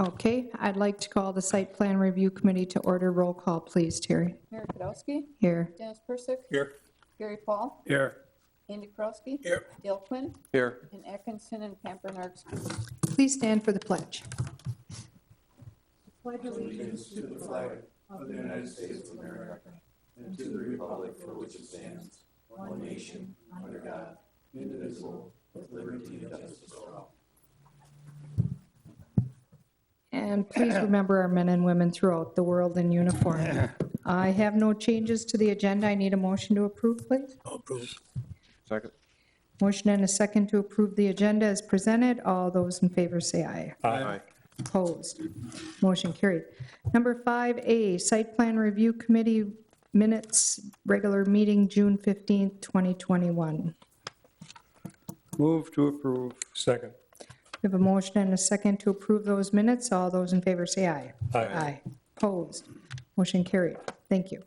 Okay, I'd like to call the Site Plan Review Committee to order. Roll call, please, Terry. Mary Podolsky, Here. Dennis Persick, Here. Gary Paul, Here. Andy Krowski, Here. Dale Quinn, Here. and Atkinson and Pampernard. Please stand for the pledge. Allegiance to the flag of the United States of America and to the republic for which it stands, one nation, under God, indivisible, with liberty and justice for all. And please remember our men and women throughout the world in uniform. I have no changes to the agenda. I need a motion to approve, please. Approve. Second. Motion and a second to approve the agenda as presented. All those in favor say aye. Aye. Opposed? Motion carried. Number 5A, Site Plan Review Committee Minutes, regular meeting, June 15th, 2021. Move to approve. Second. We have a motion and a second to approve those minutes. All those in favor say aye. Aye. Opposed? Motion carried. Thank you.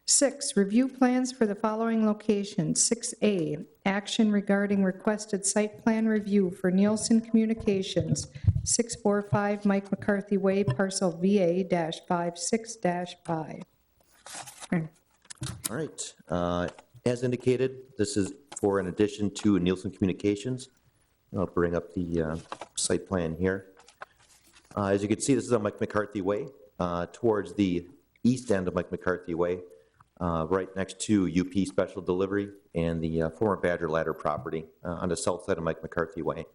6, review plans for the following locations. 6A, action regarding requested site plan review for Nielsen Communications, 645 Mike McCarthy Way, parcel VA-56-5. All right. As indicated, this is for an addition to Nielsen Communications. I'll bring up the site plan here. As you can see, this is on Mike McCarthy Way, towards the east end of Mike McCarthy Way, right next to UP Special Delivery and the former Badger Ladder property on the south side of Mike McCarthy Way.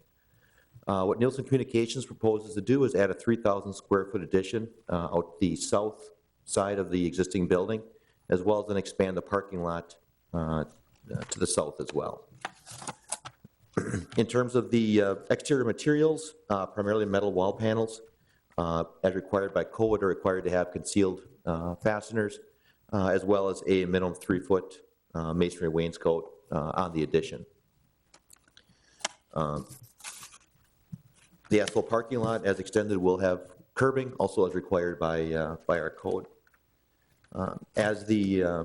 What Nielsen Communications proposes to do is add a 3,000 square foot addition out the south side of the existing building, as well as then expand the parking lot to the south as well. In terms of the exterior materials, primarily metal wall panels, as required by code, are required to have concealed fasteners, as well as a minimum 3-foot masonry wainscot on the addition. The asphalt parking lot, as extended, will have curbing, also as required by our code. As the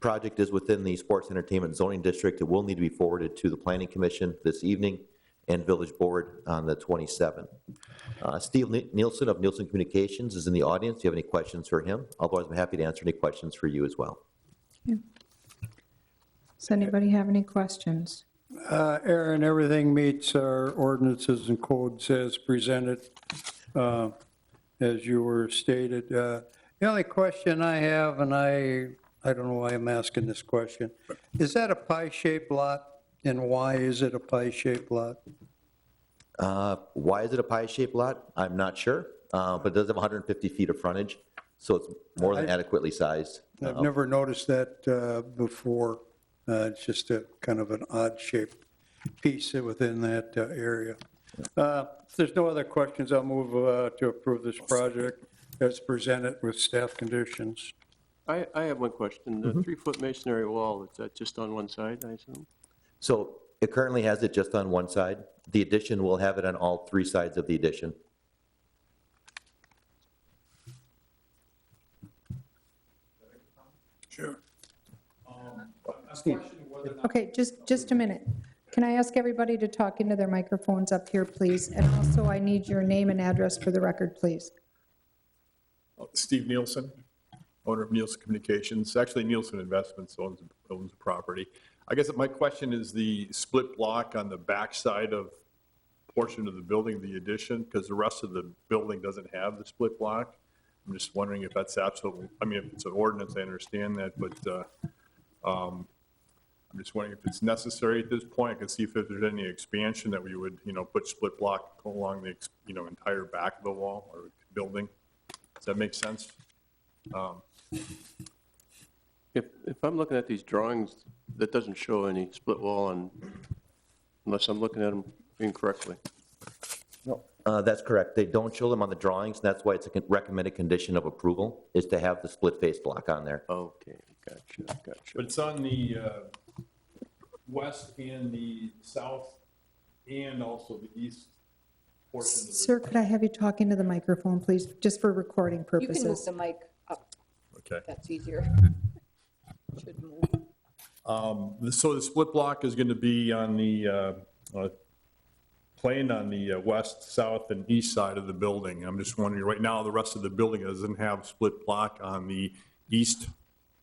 project is within the Sports Entertainment Zoning District, it will need to be forwarded to the Planning Commission this evening and Village Board on the 27th. Steve Nielsen of Nielsen Communications is in the audience. Do you have any questions for him? Otherwise, I'm happy to answer any questions for you as well. Does anybody have any questions? Aaron, everything meets our ordinances and codes as presented, as you were stated. The only question I have, and I don't know why I'm asking this question, is that a pie-shaped lot, and why is it a pie-shaped lot? Why is it a pie-shaped lot? I'm not sure, but it does have 150 feet of frontage, so it's more than adequately sized. I've never noticed that before. It's just a kind of an odd-shaped piece within that area. If there's no other questions, I'll move to approve this project as presented with staff conditions. I have one question. The 3-foot masonry wall, is that just on one side, I assume? So it currently has it just on one side. The addition will have it on all 3 sides of the addition. Sure. Okay, just a minute. Can I ask everybody to talk into their microphones up here, please? And also, I need your name and address for the record, please. Steve Nielsen, owner of Nielsen Communications. Actually, Nielsen Investments owns the property. I guess my question is the split block on the back side of portion of the building, the addition, because the rest of the building doesn't have the split block. I'm just wondering if that's absolutely, I mean, if it's an ordinance, I understand that, but I'm just wondering if it's necessary at this point. I can see if there's any expansion that we would, put split block along the, entire back of the wall or building. Does that make sense? If I'm looking at these drawings, that doesn't show any split wall unless I'm looking at them incorrectly. No. That's correct. They don't show them on the drawings. That's why it's a recommended condition of approval, is to have the split face block on there. Okay, gotcha. But it's on the west and the south and also the east portion of the... Sir, could I have you talk into the microphone, please, just for recording You can move purposes? the mic up. Okay. That's easier. Should move. So the split block is going to be on the planned on the west, south, and east side of the building. I'm just wondering, right now, the rest of the building doesn't have split block on the east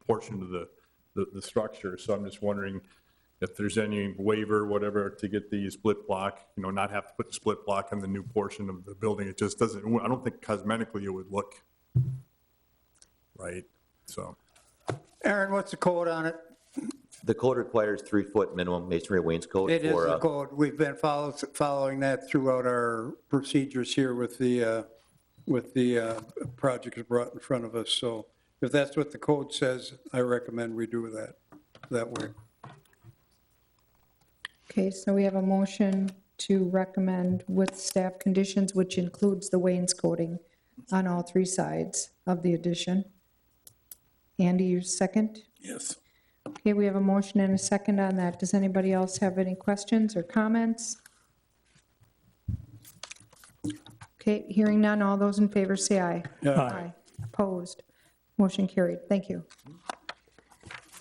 portion of the structure. So I'm just wondering if there's any waiver, whatever, to get the split block, not have to put the split block on the new portion of the building. It just doesn't, I don't think cosmetically it would look right, so. Aaron, what's the code on it? The code requires 3-foot minimum masonry wainscot It is for, the code. We've been following that throughout our procedures here with the projects brought in front of us. So if that's what the code says, I recommend we do that way. Okay, so we have a motion to recommend with staff conditions, which includes the wainscoting on all 3 sides of the addition. Andy, you second? Yes. Okay, we have a motion and a second on that. Does anybody else have any questions or comments? Okay, hearing none, all those in favor say aye. Yeah. Opposed? Motion carried. Thank you.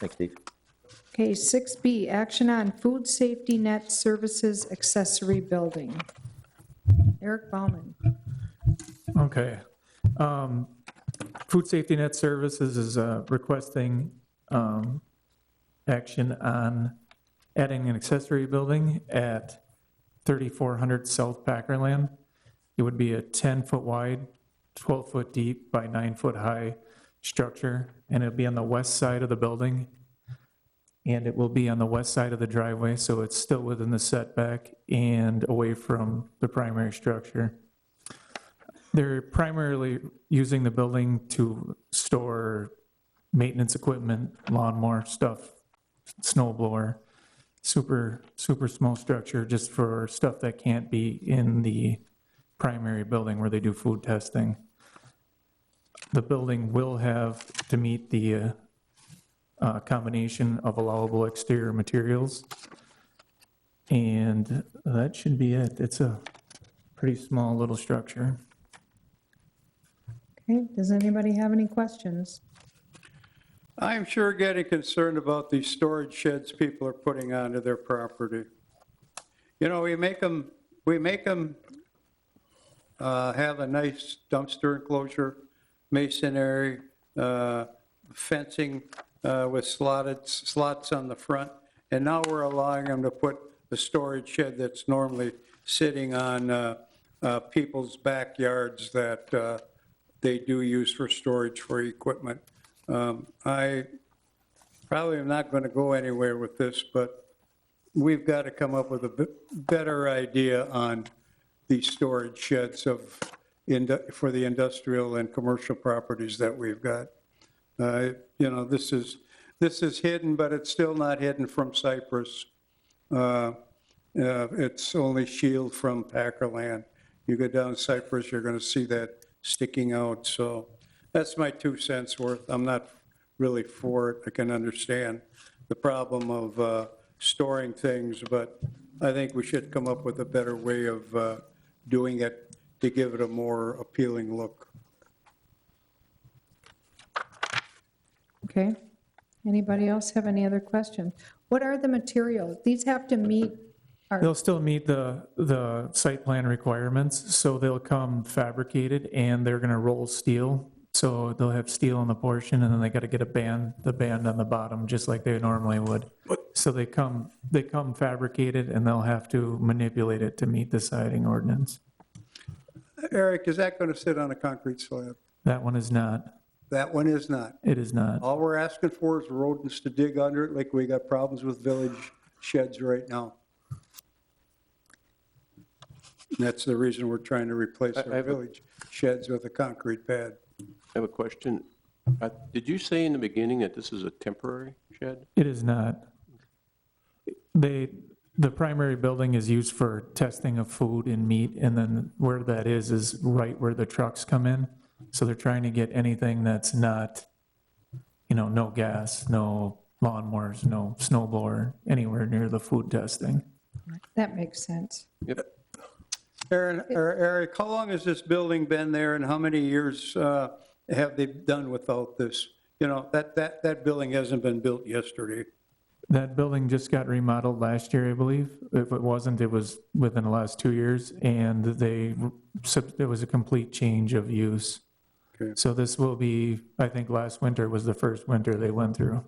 thanks, Steve. Okay, 6B, action on food safety net services accessory building. Eric Baumann. Okay. Food Safety Net Services is requesting action on adding an accessory building at 3400 South Packerland. It would be a 10-foot wide, 12-foot deep by 9-foot high structure, and it'll be on the west side of the building. And it will be on the west side of the driveway, so it's still within the setback and away from the primary structure. They're primarily using the building to store maintenance equipment, lawnmower stuff, snow blower, super small structure just for stuff that can't be in the primary building where they do food testing. The building will have to meet the combination of allowable exterior materials. And that should be it. It's a pretty small little structure. Okay, does anybody have any questions? I'm sure getting concerned about these storage sheds people are putting onto their property. We make them have a nice dumpster enclosure, masonry, fencing with slots on the front, and now we're allowing them to put the storage shed that's normally sitting on people's backyards that they do use for storage for equipment. I probably am not going to go anywhere with this, but we've got to come up with a better idea on these storage sheds for the industrial and commercial properties that we've got. This is hidden, but it's still not hidden from Cypress. It's only shield from Packerland. You go down Cypress, you're going to see that sticking out. So that's my 2 cents worth. I'm not really for it. I can understand the problem of storing things, but I think we should come up with a better way of doing it to give it a more appealing look. Okay. Anybody else have any other questions? What are the materials? These have to meet our, They'll still meet the site plan requirements, so they'll come fabricated and they're gonna roll steel. So they'll have steel on the portion and then they gotta get the band on the bottom, just like they normally would. So they come fabricated and they'll have to manipulate it to meet the siding ordinance. Eric, is that going to sit on a concrete slab? That one is not. That one is not. It is not. All we're asking for is rodents to dig under it like we got problems with village sheds right now. And that's the reason we're trying to replace I our have a- village sheds with a concrete pad. I have a question. Did you say in the beginning that this is a temporary shed? It is not. The primary building is used for testing of food and meat, and then where that is right where the trucks come in. So they're trying to get anything that's not, no gas, no lawnmowers, no snow blower, anywhere near the food testing. that makes sense. Yep. Aaron, or Eric, how long has this building been there and how many years have they done without this? That building hasn't been built yesterday. That building just got remodeled last year, I believe. If it wasn't, it was within the last 2 years, and it was a complete change of use. Okay. So this will be, I think last winter was the first winter they went through.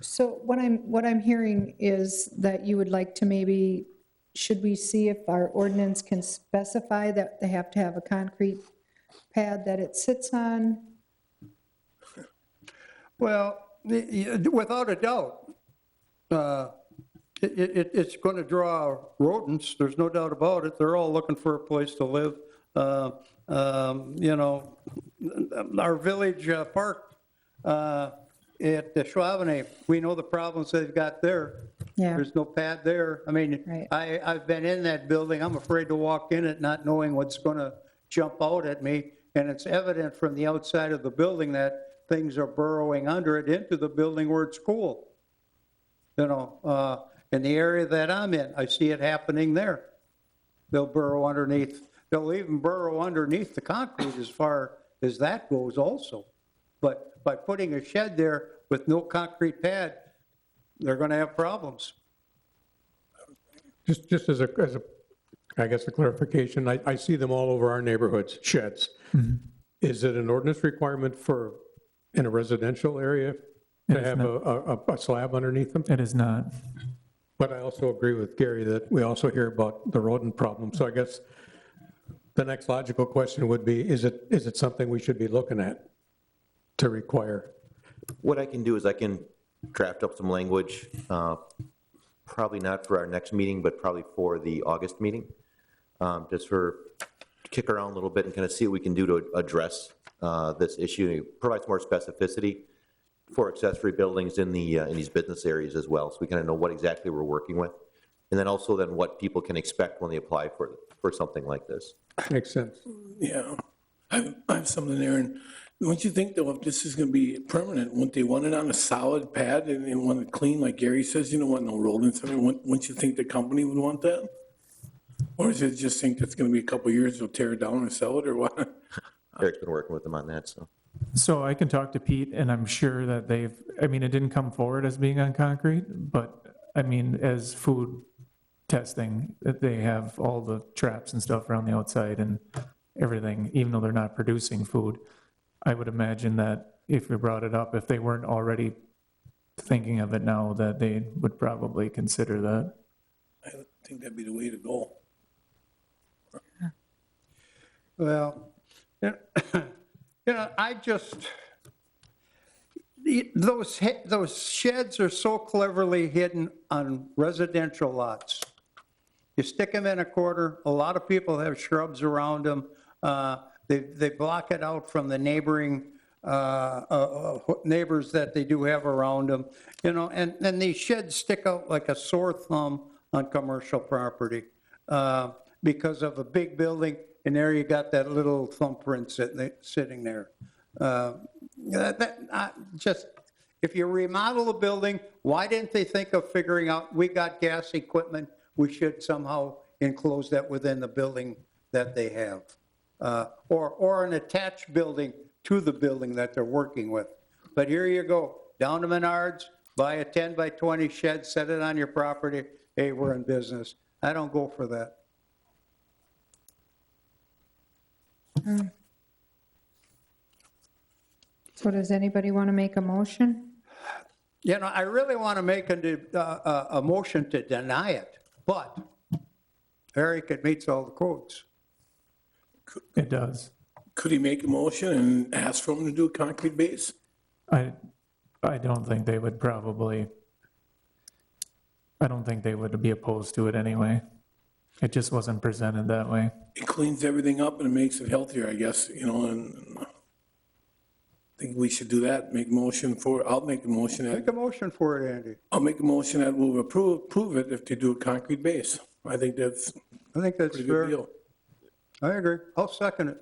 So what I'm hearing is that you would like to maybe, should we see if our ordinance can specify that they have to have a concrete pad that it sits on? Well, without a doubt, it's going to draw rodents, there's no doubt about it. They're all looking for a place to live. You know, our village park at Ashwaubenon, we know the problems they've got there. Yeah. There's no pad there. I mean, Right. I've been in that building, I'm afraid to walk in it not knowing what's going to jump out at me. And it's evident from the outside of the building that things are burrowing under it into the building where it's cool. You know, in the area that I'm in, I see it happening there. They'll burrow underneath, they'll even burrow underneath the concrete as far as that goes also. But by putting a shed there with no concrete pad, they're going to have problems. Just as a, I guess, a clarification, I see them all over our neighborhoods, sheds. Is it an ordinance requirement for, in a residential area, It to is have a slab underneath them? It is not. But I also agree with Gary that we also hear about the rodent problem. So I guess the next logical question would be, is it something we should be looking at to require? What I can do is I can draft up some language, probably not for our next meeting, but probably for the August meeting, just for kick around a little bit and kind of see what we can do to address this issue, provide some more specificity for accessory buildings in these business areas as well, so we kind of know what exactly we're working with, and then also then what people can expect when they apply for something like this. Makes sense. Yeah, I have something there, and don't you think though, if this is gonna be permanent, wouldn't they want it on a solid pad and want it clean, like Gary says, you don't want no rodents, I mean, wouldn't you think the company would want that? Or is it just think it's gonna be a couple of years, they'll tear it down and sell it, or what? Eric's been working with them on that, so. So I can talk to Pete, and I'm sure that I mean, it didn't come forward as being on concrete, but I mean, as food testing, that they have all the traps and stuff around the outside and everything, even though they're not producing food. I would imagine that if we brought it up, if they weren't already thinking of it now, that they would probably consider that. I think that'd be the way to go. Well, you know, those sheds are so cleverly hidden on residential lots. You stick them in a corner, a lot of people have shrubs around them. They block it out from the neighboring neighbors that they do have around them, you know, and then these sheds stick out like a sore thumb on commercial property because of a big building, and there you got that little thumbprint sitting there. If you remodel a building, why didn't they think of figuring out, we got gas equipment, we should somehow enclose that within the building that they have? Or an attached building to the building that they're working with. But here you go, down to Menards, buy a 10 by 20 shed, set it on your property, hey, we're in business. I don't go for that. So does anybody want to make a motion? You know, I really want to make a motion to deny it, but Eric, it meets all the codes. It does. Could he make a motion and ask for them to do a concrete base? I don't think they would probably, I don't think they would be opposed to it anyway. It just wasn't presented that way. It cleans everything up and it makes it healthier, I guess, you know, and I think we should do that, make a motion for, I'll make a motion. Make a motion for it, Andy. I'll make a motion that we'll approve it if they do a concrete base. I think that's I think a that's pretty fair. good deal. I agree. I'll second it.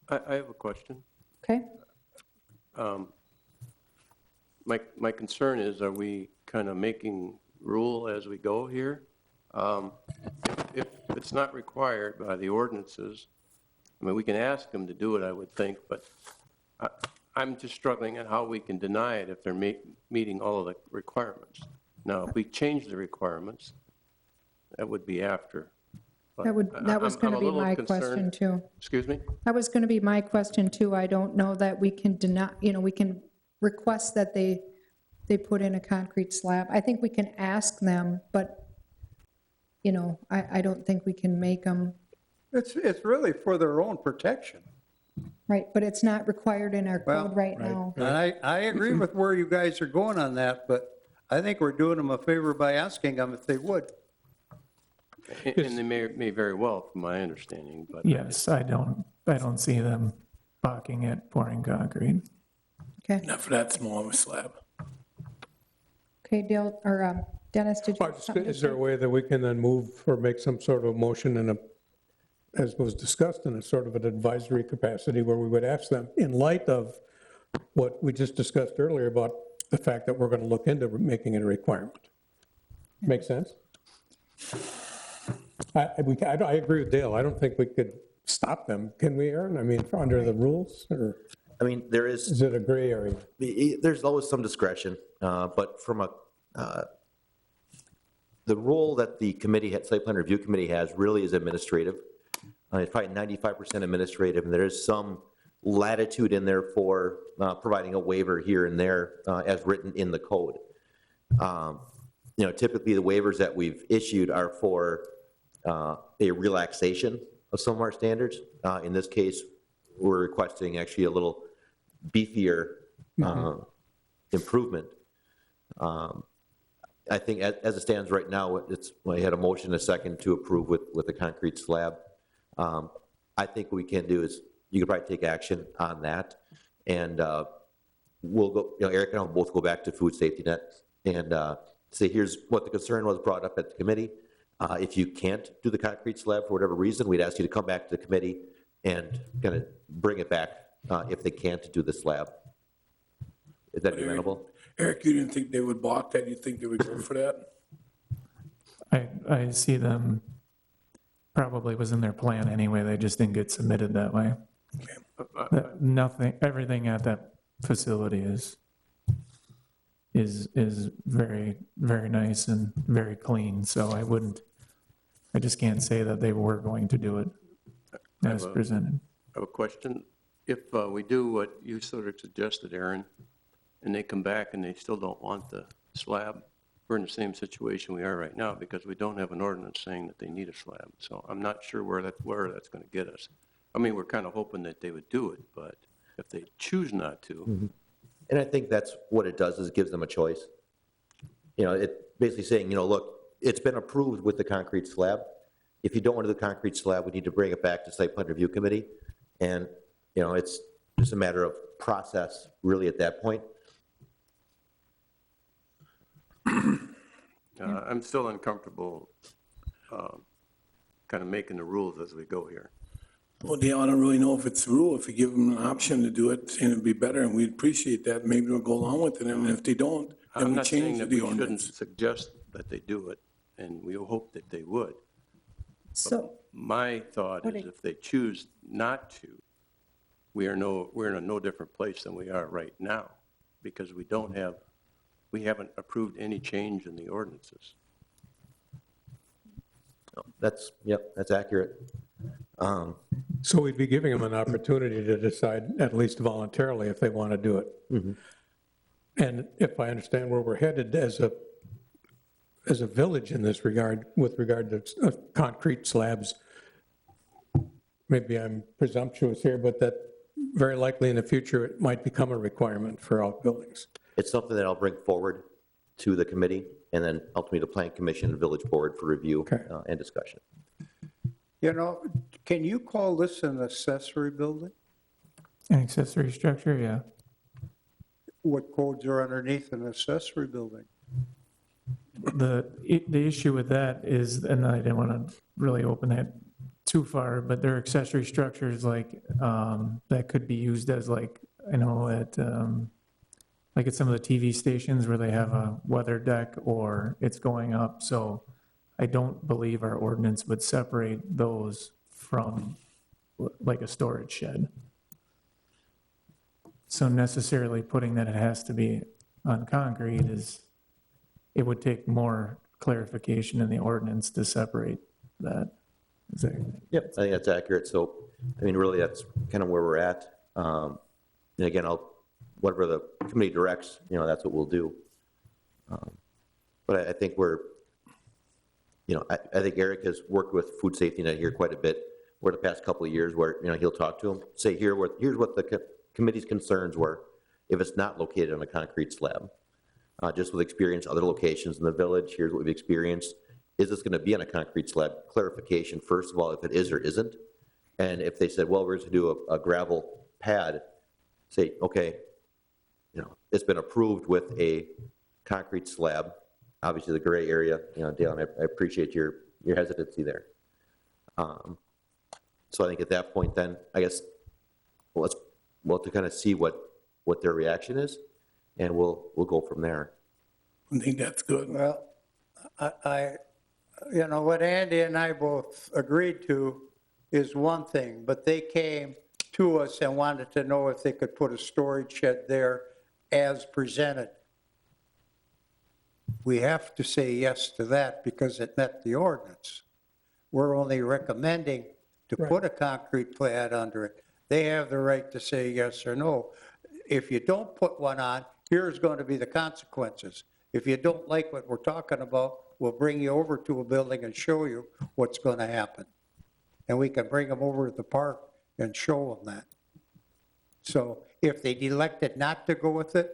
I have a question. Okay, My concern is, are we kind of making rule as we go here? If it's not required by the ordinances, I mean, we can ask them to do it, I would think, but I'm just struggling at how we can deny it if they're meeting all of the requirements. Now, if we change the requirements, that would be after. But That was I'm going to a be little my concerned- question too. Excuse me? That was going to be my question too. I don't know that we can deny, we can request that they put in a concrete slab. I think we can ask them, but, I don't think we can make them, It's really for their own protection. right? But it's not required in our Well, code right now. And I agree with where you guys are going on that, but I think we're doing them a favor by asking them if they would. And they may very well, from my understanding, but. Yes, I don't see them balking at pouring concrete. Okay, Not for that small of a slab. okay, Dale, or Dennis, did you Well, have something to is there a say? way that we can then move or make some sort of motion as was discussed, in a sort of an advisory capacity where we would ask them, in light of what we just discussed earlier about the fact that we're going to look into making it a requirement? Make sense? I agree with Dale. I don't think we could stop them. Can we, Aaron? I mean, under the rules, or I mean, there is is, it a gray area? there's always some discretion, but from the role that the committee, site plan review committee has really is administrative. It's probably 95% administrative, and there is some latitude in there for providing a waiver here and there as written in the code. Typically the waivers that we've issued are for a relaxation of some of our standards. In this case, we're requesting actually a little beefier improvement. I think as it stands right now, I had a motion, a second to approve with the concrete slab. I think what we can do is, you could probably take action on that, and we'll go, Eric and I will both go back to Food Safety Net and say, here's what the concern was brought up at the committee. If you can't do the concrete slab for whatever reason, we'd ask you to come back to the committee and kind of bring it back if they can't do the slab. Is that amenable? Eric, you didn't think they would block that? You think they would go for that? I see them, probably was in their plan anyway, they just didn't get submitted that way. Nothing, everything at that facility is very, very nice and very clean, so I just can't say that they were going to do it as presented. I have a question. If we do what you sort of suggested, Aaron, and they come back and they still don't want the slab, we're in the same situation we are right now, because we don't have an ordinance saying that they need a slab. So I'm not sure where that's going to get us. I mean, we're kind of hoping that they would do it, but if they choose not to. And I think that's what it does, is it gives them a choice. It basically saying, look, it's been approved with the concrete slab. If you don't want to do the concrete slab, we need to bring it back to site plan review committee. And, it's just a matter of process really at that point. I'm still uncomfortable kind of making the rules as we go here. Well, Dale, I don't really know if it's the rule. If you give them an option to do it, and it'd be better, and we'd appreciate that, maybe we'll go along with it. And if they don't, then I'm we not saying change that the we shouldn't ordinance. suggest that they do it, and we hope that they would. So, My thought is if they choose not to, we're in a no different place than we are right now, because we haven't approved any change in the ordinances. That's accurate. So we'd be giving them an opportunity to decide, at least voluntarily, if they want to do it. And if I understand where we're headed as a village in this regard, with regard to concrete slabs, maybe I'm presumptuous here, but that very likely in the future, it might become a requirement for outbuildings. It's something that I'll bring forward to the committee, and then ultimately the plan commission and village board for review and discussion. Can you call this an accessory building? An accessory structure, yeah. What codes are underneath an accessory building? The issue with that is, and I didn't want to really open that too far, but there are accessory structures like, that could be used as like, I know at, like at some of the TV stations where they have a weather deck or it's going up. So I don't believe our ordinance would separate those from like a storage shed. So necessarily putting that it has to be on concrete it would take more clarification in the ordinance to separate that. Is that? Yep, I think that's accurate. So, I mean, really, that's kind of where we're at. And again, whatever the committee directs, that's what we'll do. But I think I think Eric has worked with Food Safety Net here quite a bit over the past couple of years where, he'll talk to them, say, here's what the committee's concerns were if it's not located on a concrete slab. Just with experience, other locations in the village, here's what we've experienced. Is this going to be on a concrete slab? Clarification, first of all, if it is or isn't. And if they said, well, we're going to do a gravel pad, say, okay, it's been approved with a concrete slab. Obviously, the gray area, Dale, and I appreciate your hesitancy there. So I think at that point, then I guess we'll have to kind of see what their reaction is, and we'll go from there. I think that's good. Well, what Andy and I both agreed to is one thing, but they came to us and wanted to know if they could put a storage shed there as presented. We have to say yes to that because it met the ordinance. We're only recommending to put a concrete pad under it. They have the right to say yes or no. If you don't put one on, here's going to be the consequences. If you don't like what we're talking about, we'll bring you over to a building and show you what's going to happen. And we can bring them over to the park and show them that. So if they elected not to go with it,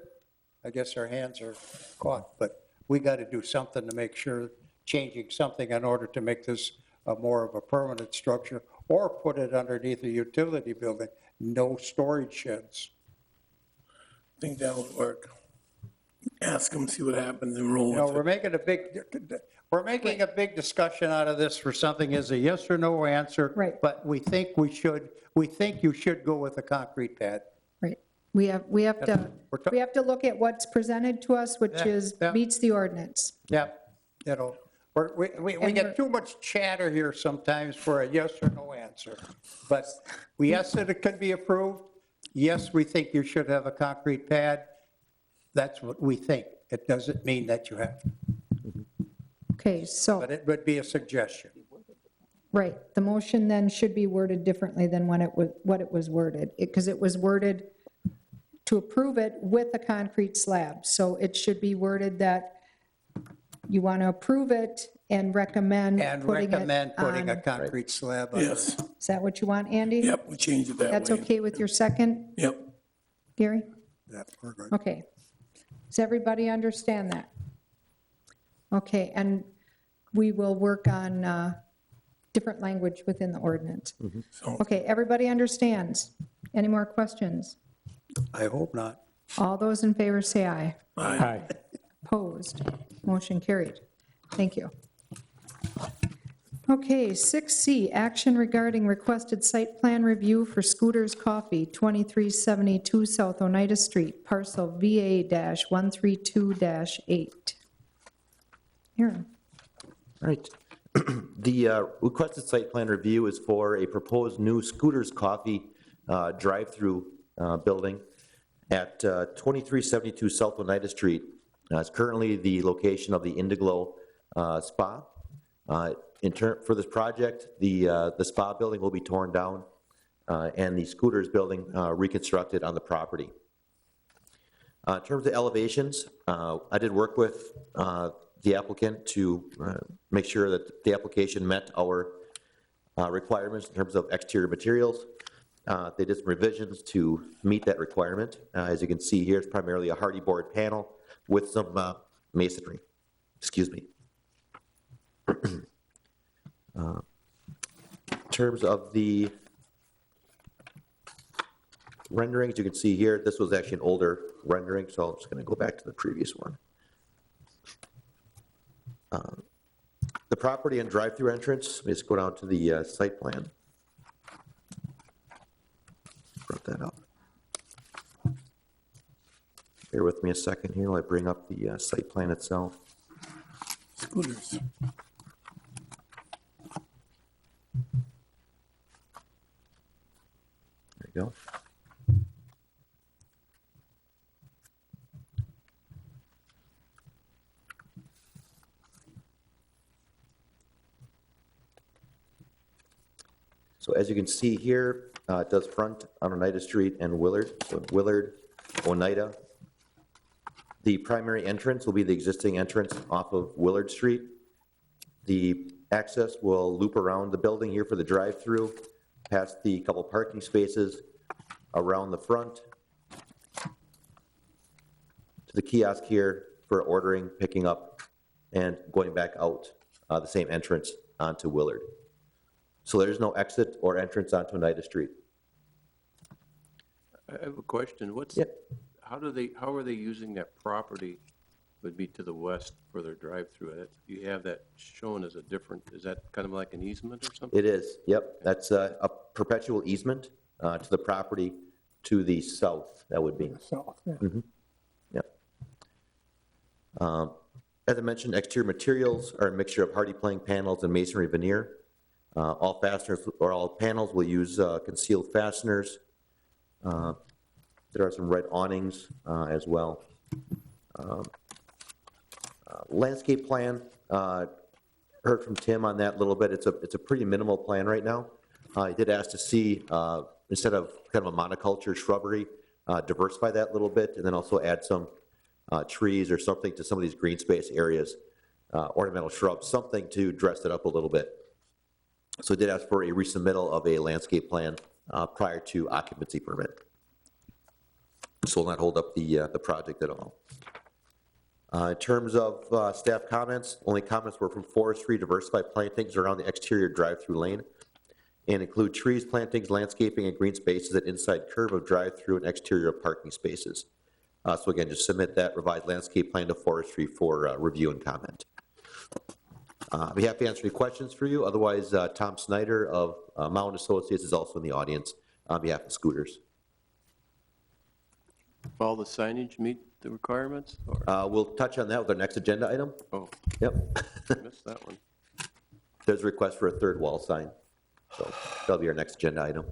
I guess our hands are caught. But we got to do something to make sure, changing something in order to make this more of a permanent structure, or put it underneath a utility building. No storage sheds. I think that would work. Ask them, see what happens, and roll with it. We're making a big discussion out of this for something as a yes or no answer. Right. But we think you should go with a concrete pad. Right. We have to look at what's presented to us, which Yeah. meets the ordinance. Yep. We get too much chatter here sometimes for a yes or no answer. But yes, it could be approved. Yes, we think you should have a concrete pad. That's what we think. It doesn't mean that you have to, Okay, so, but it would be a suggestion. right, the motion then should be worded differently than what it was worded, because it was worded to approve it with a concrete slab. So it should be worded that you want to approve it and recommend And putting it recommend putting a on. concrete slab on it. Yes, Is that what you want, Andy? yep, we change it that way. That's okay with your second, Yep, Gary? Yeah, we're good. Okay. Does everybody understand that? Okay, and we will work on different language within the ordinance. so, Okay, everybody understands? Any more questions? I hope not. All those in favor say aye. Aye. Opposed? Motion carried. Thank you. Okay, 6C, action regarding requested site plan review for Scooters Coffee, 2372 South Oneida Street, parcel VA-132-8. Aaron? All right. The requested site plan review is for a proposed new Scooters Coffee drive-through building at 2372 South Oneida Street. It's currently the location of the Indiglo Spa. For this project, the spa building will be torn down and the Scooters building reconstructed on the property. In terms of elevations, I did work with the applicant to make sure that the application met our requirements in terms of exterior materials. They did some revisions to meet that requirement. As you can see here, it's primarily a hardy board panel with some masonry. Excuse me. In terms of the renderings, you can see here, this was actually an older rendering, so I'm just going to go back to the previous one. The property and drive-through entrance, let me just go down to the site plan. Brought that up. Bear with me a second here while I bring up the site plan itself. Scooters. There you go. as you can see here, it does front on Oneida Street and Willard, so Willard, Oneida. The primary entrance will be the existing entrance off of Willard Street. The access will loop around the building here for the drive-through, past the couple parking spaces, around the front, to the kiosk here for ordering, picking up, and going back out the same entrance onto Willard. So there's no exit or entrance onto Oneida Street. I have a question. Yep. How are they using that property would be to the west for their drive-through? You have that shown as a different, is that kind of like an easement or something? It is, yep. That's a perpetual easement to the property to the south, that would be. South, yeah. Yep. As I mentioned, exterior materials are a mixture of hardy plank panels and masonry veneer. All fasteners, or all panels will use concealed fasteners. There are some red awnings as well. Landscape plan, heard from Tim on that a little bit. It's a pretty minimal plan right now. I did ask to see, instead of kind of a monoculture shrubbery, diversify that a little bit, and then also add some trees or something to some of these green space areas, ornamental shrubs, something to dress it up a little bit. So I did ask for a resubmittal of a landscape plan prior to occupancy permit. So will not hold up the project at all. In terms of staff comments, only comments were from forestry, diversify plantings around the exterior drive-through lane, and include trees, plantings, landscaping, and green spaces at inside curve of drive-through and exterior parking spaces. So again, just submit that revised landscape plan to forestry for review and comment. I'll be happy to answer any questions for you. Otherwise, Tom Snyder of Mountain Associates is also in the audience on behalf of Scooters. All the signage meet the requirements? Or? We'll touch on that with our next agenda item. Oh, Yep. I missed that one. There's a request for a third wall sign. So that'll be our next agenda item.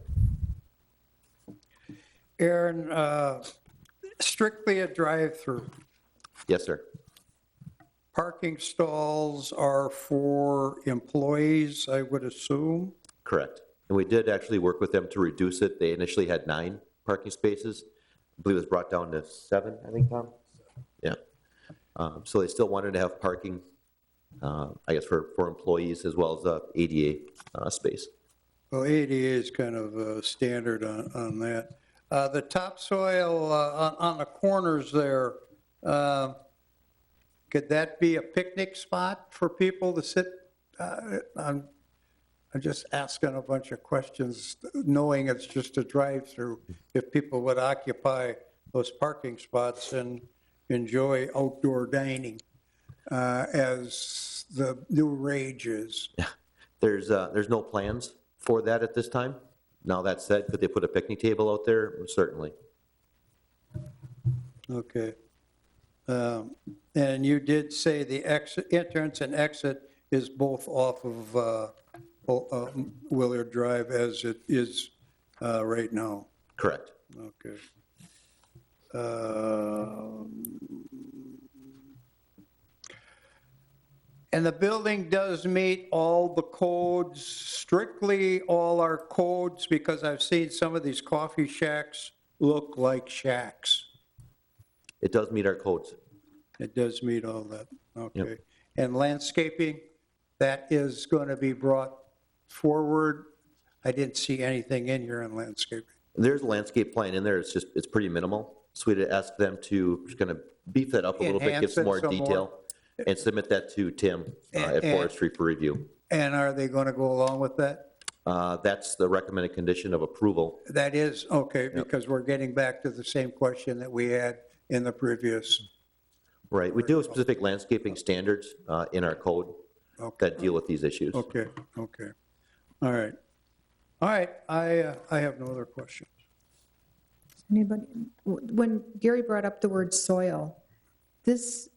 Aaron, strictly a drive-through. Yes, sir. Parking stalls are for employees, I would assume? Correct. And we did actually work with them to reduce it. They initially had 9 parking spaces. I believe it was brought down to 7, I think, Tom? Yeah. So they still wanted to have parking, I guess, for employees as well as a ADA space. Well, ADA is kind of standard on that. The topsoil on the corners there, could that be a picnic spot for people to sit? I'm just asking a bunch of questions, knowing it's just a drive-through. If people would occupy those parking spots and enjoy outdoor dining as the new rage is. Yeah. There's no plans for that at this time. Now, that said, could they put a picnic table out there? Certainly. Okay. And you did say the entrance and exit is both off of Willard Drive as it is right now? Correct. Okay. And the building does meet all the codes, strictly all our codes, because I've seen some of these coffee shacks look like shacks. It does meet our codes. It does meet all that, okay. Yep. And landscaping, that is going to be brought forward? I didn't see anything in here on landscaping. There's a landscape plan in there. It's pretty minimal. So we'd ask them to just kind of beef that up a little bit, give Enhance some it more some more. detail, and submit that to Tim at And- Forestry for review. And are they going to go along with that? That's the recommended condition of approval. That is, okay, because we're getting back to the same question that we had in the previous. Right. We do have specific landscaping standards in our code Okay. that deal with these issues. Okay, okay. All right. All right, I have no other questions. Anybody, when Gary brought up the word soil, this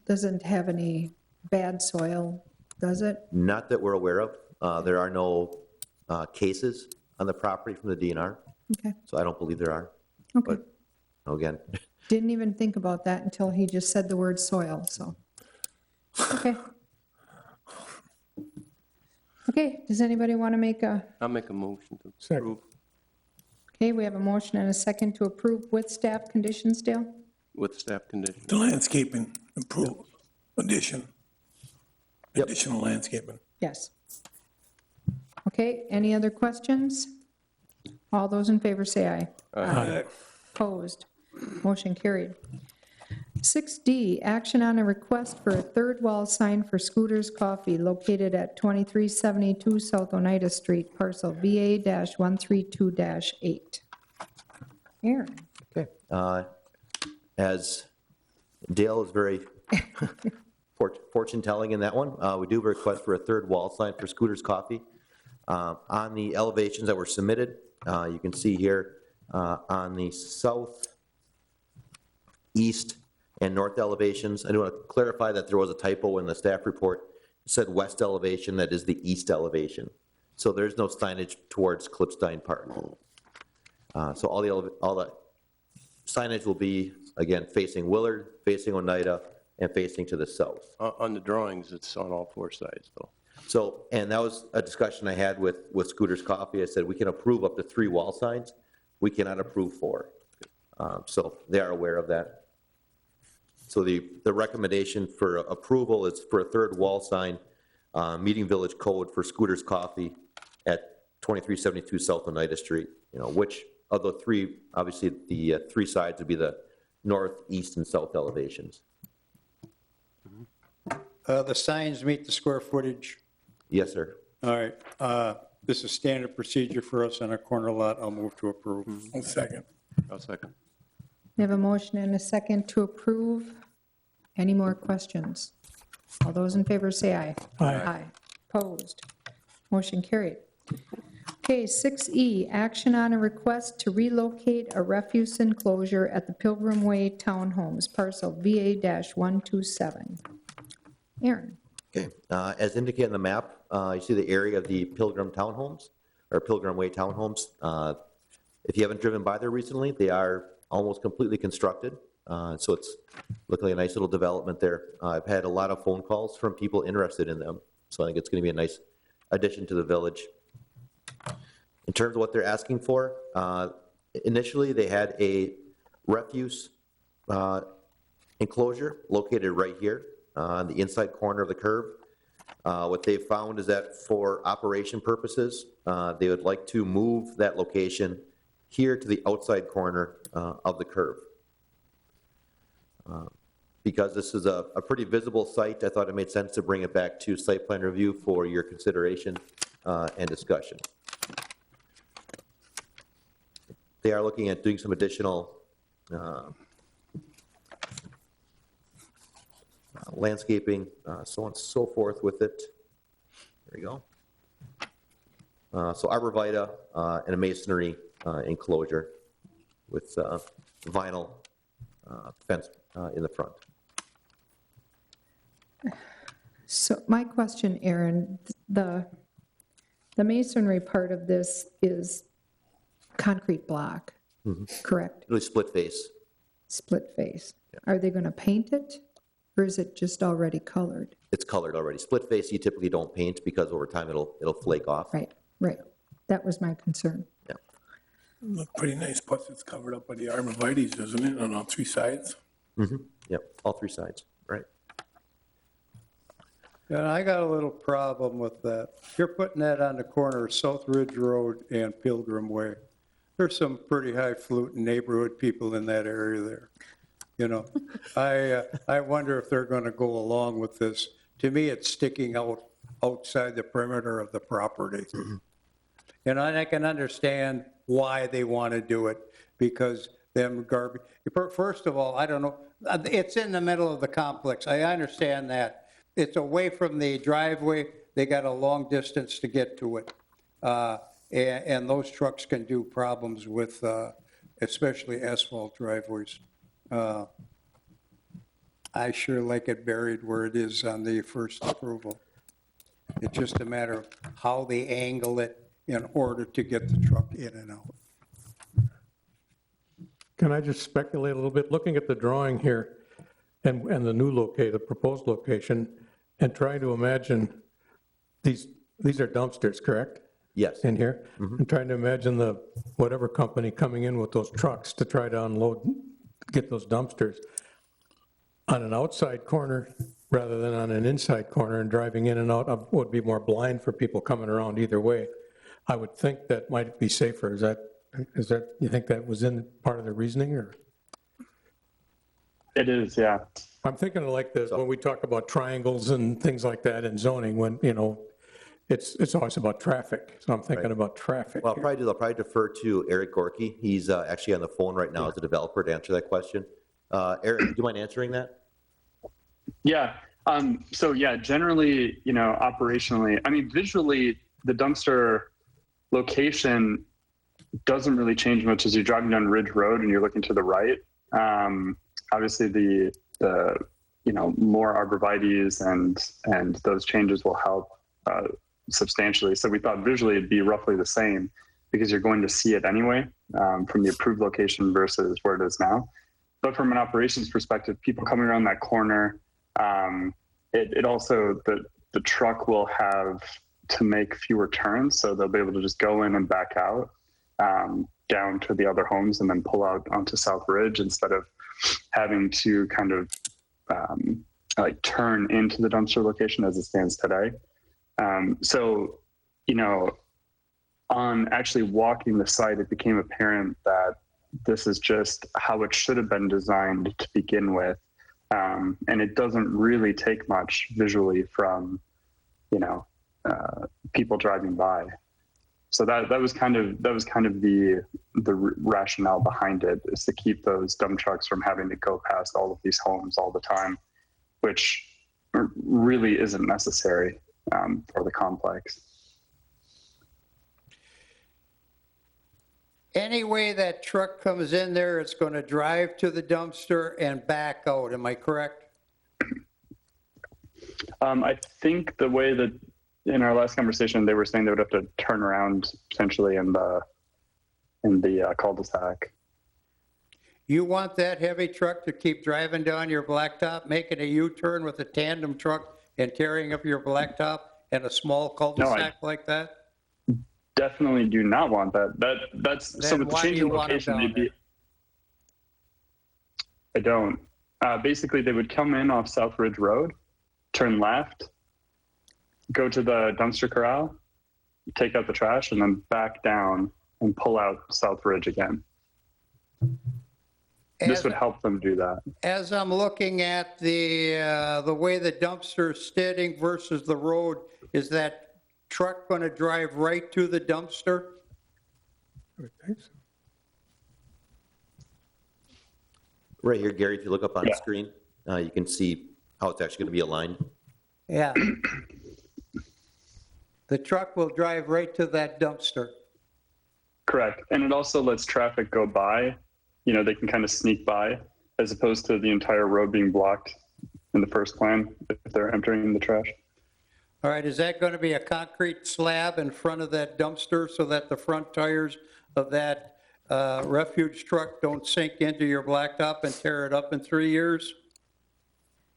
doesn't have any bad soil, does it? Not that we're aware of. There are no cases on the property from the DNR, Okay, so I don't believe there are. okay. But again, Didn't even think about that until he just said the word soil, so. Okay. Okay, does anybody want to make a, I'll make a motion to Second. approve okay, we have a motion and a second to approve with staff conditions, Dale? with staff conditions. The landscaping, improve, addition. Yep. Additional landscaping. Yes. Okay, any other questions? All those in favor say aye. Aye. Opposed? Motion carried. 6D, action on a request for a third wall sign for Scooters Coffee located at 2372 South Oneida Street, parcel VA-132-8. Aaron? Okay. As Dale is very fortune-telling in that one, we do have a request for a third wall sign for Scooters Coffee. On the elevations that were submitted, you can see here on the south, east, and north elevations. I do want to clarify that there was a typo in the staff report. It said west elevation, that is the east elevation. So there's no signage towards Klipstein Park. So all the signage will be, again, facing Willard, facing Oneida, and facing to the south. On the drawings, it's on all four sides, though. So, and that was a discussion I had with Scooters Coffee. I said, we can approve up to 3 wall signs. We cannot approve 4. So they are aware of that. So the recommendation for approval is for a third wall sign, meeting village code for Scooters Coffee at 2372 South Oneida Street, which of the 3, obviously the 3 sides would be the north, east, and south elevations. The signs meet the square footage. Yes, sir. All right, this is standard procedure for us on a corner lot. I'll move to approve. One second. I'll second. We have a motion and a second to approve. Any more questions? All those in favor say aye. Aye. Opposed? Motion carried. Okay, 6E, action on a request to relocate a refuse enclosure at the Pilgrim Way Townhomes, parcel VA-127. Aaron? Okay, as indicated in the map, you see the area of the Pilgrim Townhomes, or Pilgrim Way Townhomes. If you haven't driven by there recently, they are almost completely constructed, so it's looking like a nice little development there. I've had a lot of phone calls from people interested in them, so I think it's going to be a nice addition to the village. In terms of what they're asking for, initially they had a refuse enclosure located right here on the inside corner of the curb. What they found is that for operation purposes, they would like to move that location here to the outside corner of the curb. Because this is a pretty visible site, I thought it made sense to bring it back to site plan review for your consideration and discussion. They are looking at doing some additional landscaping, so on and so forth with it. There we go. So arborvitae and a masonry enclosure with vinyl fence in the front. So my question, Aaron, the masonry part of this is concrete block, correct? Really split face. Split face. Are they going to paint it, or is it just already colored? It's colored already. Split face you typically don't paint because over time it'll flake off. Right, right. That was my concern. Yeah. Look pretty nice, plus it's covered up by the arborvitae's, isn't it, on all 3 sides? Yep, all 3 sides, right. And I got a little problem with that. You're putting that on the corner of South Ridge Road and Pilgrim Way. There's some pretty highfalutin neighborhood people in that area there. I wonder if they're going to go along with this. To me, it's sticking out outside the perimeter of the property. And I can understand why they want to do it, because them garbage, first of all, I don't know, it's in the middle of the complex. I understand that. It's away from the driveway. They got a long distance to get to it. And those trucks can do problems with, especially asphalt driveways. I sure like it buried where it is on the first approval. It's just a matter of how they angle it in order to get the truck in and out. Can I just speculate a little bit? Looking at the drawing here and the new the proposed location, and trying to imagine these these are dumpsters, correct, Yes. in here? I'm trying to imagine whatever company coming in with those trucks to try to unload, get those dumpsters on an outside corner rather than on an inside corner, and driving in and out of would be more blind for people coming around either way. I would think that might be safer. Is that, you think that was in part of the reasoning, or? It is, yeah. I'm thinking of like when we talk about triangles and things like that in zoning, when, it's always about traffic. So I'm thinking about traffic. Well, here. I'll probably defer to Eric Gorky. He's actually on the phone right now as a developer to answer that question. Eric, do you mind answering that? Yeah. So yeah, generally, operationally, I mean, visually, the dumpster location doesn't really change much as you're driving down Ridge Road and you're looking to the right. Obviously, the more arborvitaes and those changes will help substantially. So we thought visually it'd be roughly the same because you're going to see it anyway from the approved location versus where it is now. But from an operations perspective, people coming around that corner, it also, the truck will have to make fewer turns, so they'll be able to just go in and back out down to the other homes and then pull out onto South Ridge instead of having to kind of like turn into the dumpster location as it stands today. So, on actually walking the site, it became apparent that this is just how it should have been designed to begin with. And it doesn't really take much visually from, people driving by. So that was kind of the rationale behind it, is to keep those dump trucks from having to go past all of these homes all the time, which really isn't necessary for the complex. Any way that truck comes in there, it's going to drive to the dumpster and back out, am I correct? I think the way that in our last conversation, they were saying they would have to turn around potentially in the cul-de-sac. You want that heavy truck to keep driving down your blacktop, making a U-turn with a tandem truck and tearing up your blacktop in a small cul-de-sac like that? Definitely do not want that. That's Then so with the why do change you in want 'em location, down they'd be. I don't. Basically, they would come in off South Ridge Road, turn left, go to the dumpster corral, take out the trash, and then back down and pull out South Ridge again. This would help them do that. As I'm looking at the way the dumpster is sitting versus the road, is that truck going to drive right to the dumpster? I would think so. Right here, Gary, if you look up on the Yeah. screen, you can see how it's actually going to be aligned. Yeah. The truck will drive right to that dumpster. Correct. And it also lets traffic go by. They can kind of sneak by as opposed to the entire road being blocked in the first plan if they're entering the trash. All right, is that going to be a concrete slab in front of that dumpster so that the front tires of that refuge truck don't sink into your blacktop and tear it up in 3 years?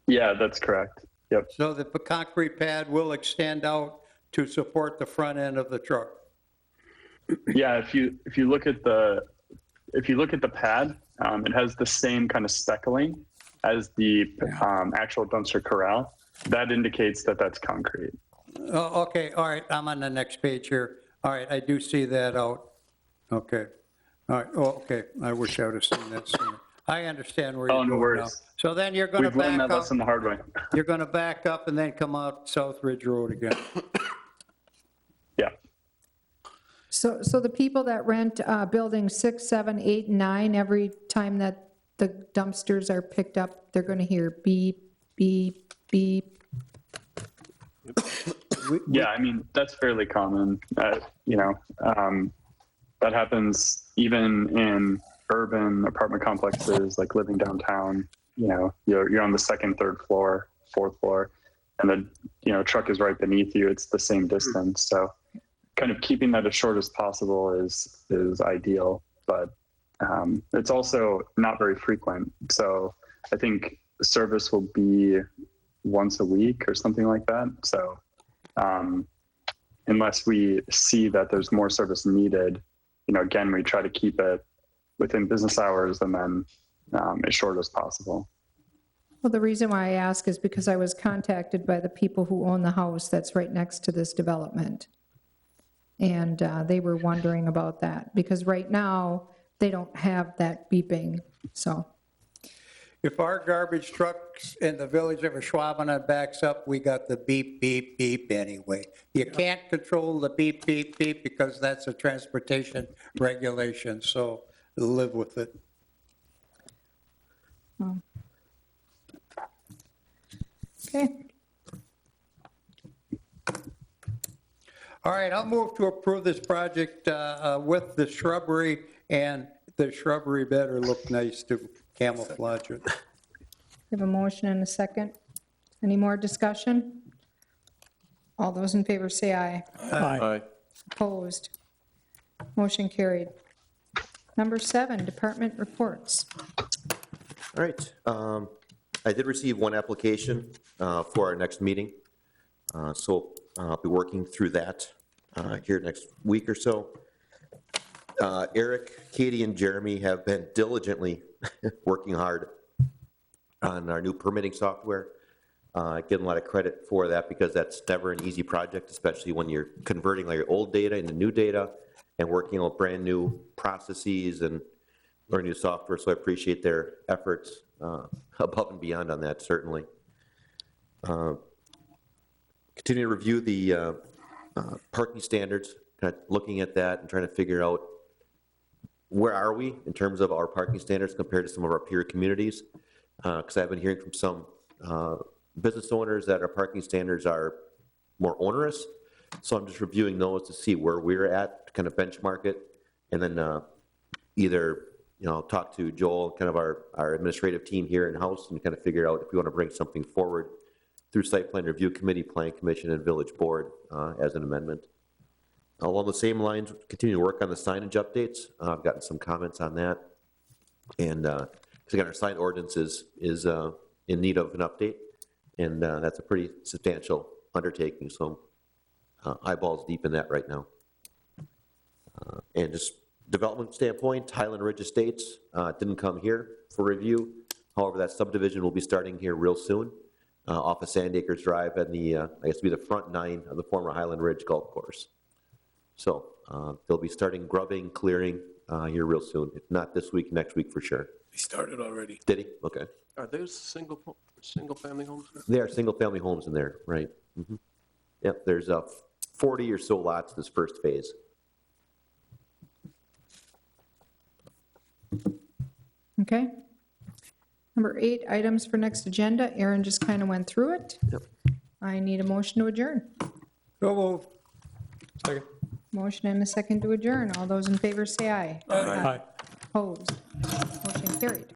Yeah, that's correct. Yep. So the concrete pad will extend out to support the front end of the truck. Yeah, if you look at the pad, it has the same kind of speckling as the actual dumpster corral. That indicates that that's concrete. Oh, okay, all right, I'm on the next page here. All right, I do see that out. Okay, all right, oh, okay, I wish I would have seen that sooner. I understand where Oh, you're no going now. worries. So then you're going to We've learned back that up, lesson the hard way. you're going to back up and then come out South Ridge Road again. Yeah. So the people that rent building 6, 7, 8, 9, every time that the dumpsters are picked up, they're going to hear beep, beep, beep. Yeah, I mean, that's fairly common. That happens even in urban apartment complexes, like living downtown. You're on the second, third floor, fourth floor, and the truck is right beneath you. It's the same distance. So kind of keeping that as short as possible is ideal, but it's also not very frequent. So I think service will be once a week or something like that. So unless we see that there's more service needed, again, we try to keep it within business hours and then as short as possible. Well, the reason why I ask is because I was contacted by the people who own the house that's right next to this development. And they were wondering about that, because right now, they don't have that beeping, so. If our garbage trucks in the village of Ashwaubenon backs up, we got the beep, beep, beep anyway. You can't control the beep, beep, beep because that's a transportation regulation, so live with it. Okay, All right, I'll move to approve this project with the shrubbery, and the shrubbery better look nice to camouflage it. we have a motion and a second. Any more discussion? All those in favor say aye. Aye. Opposed? Motion carried. Number 7, department reports. All right. I did receive one application for our next meeting, so I'll be working through that here next week or so. Eric, Katie, and Jeremy have been diligently working hard on our new permitting software. Getting a lot of credit for that because that's never an easy project, especially when you're converting all your old data into new data and working on brand new processes and learning new software. So I appreciate their efforts above and beyond on that, certainly. Continue to review the parking standards, kind of looking at that and trying to figure out where are we in terms of our parking standards compared to some of our peer communities. Because I've been hearing from some business owners that our parking standards are more onerous. So I'm just reviewing those to see where we're at, to kind of benchmark it, and then either talk to Joel, kind of our administrative team here in-house, and kind of figure out if we want to bring something forward through Site Plan Review Committee, Plan Commission, and Village Board as an amendment. Along the same lines, continue to work on the signage updates. I've gotten some comments on that. And because again, our sign ordinance is in need of an update, and that's a pretty substantial undertaking, so eyeballs deep in that right now. And just development standpoint, Highland Ridge Estates didn't come here for review. However, that subdivision will be starting here real soon off of Sand Acres Drive and the, I guess, be the front 9 of the former Highland Ridge Golf Course. So they'll be starting grubbing, clearing here real soon. If not this week, next week for sure. He started already. Did he? Okay. Are those single-family homes? They are single-family homes in there, right? Mm-hmm. Yep, there's 40 or so lots this first phase. Okay. Number 8, items for next agenda. Aaron just kind of went through it. Yep. I need a motion to adjourn. So moved. Second. Motion and a second to adjourn. All those in favor say aye. Aye. Opposed? Motion carried.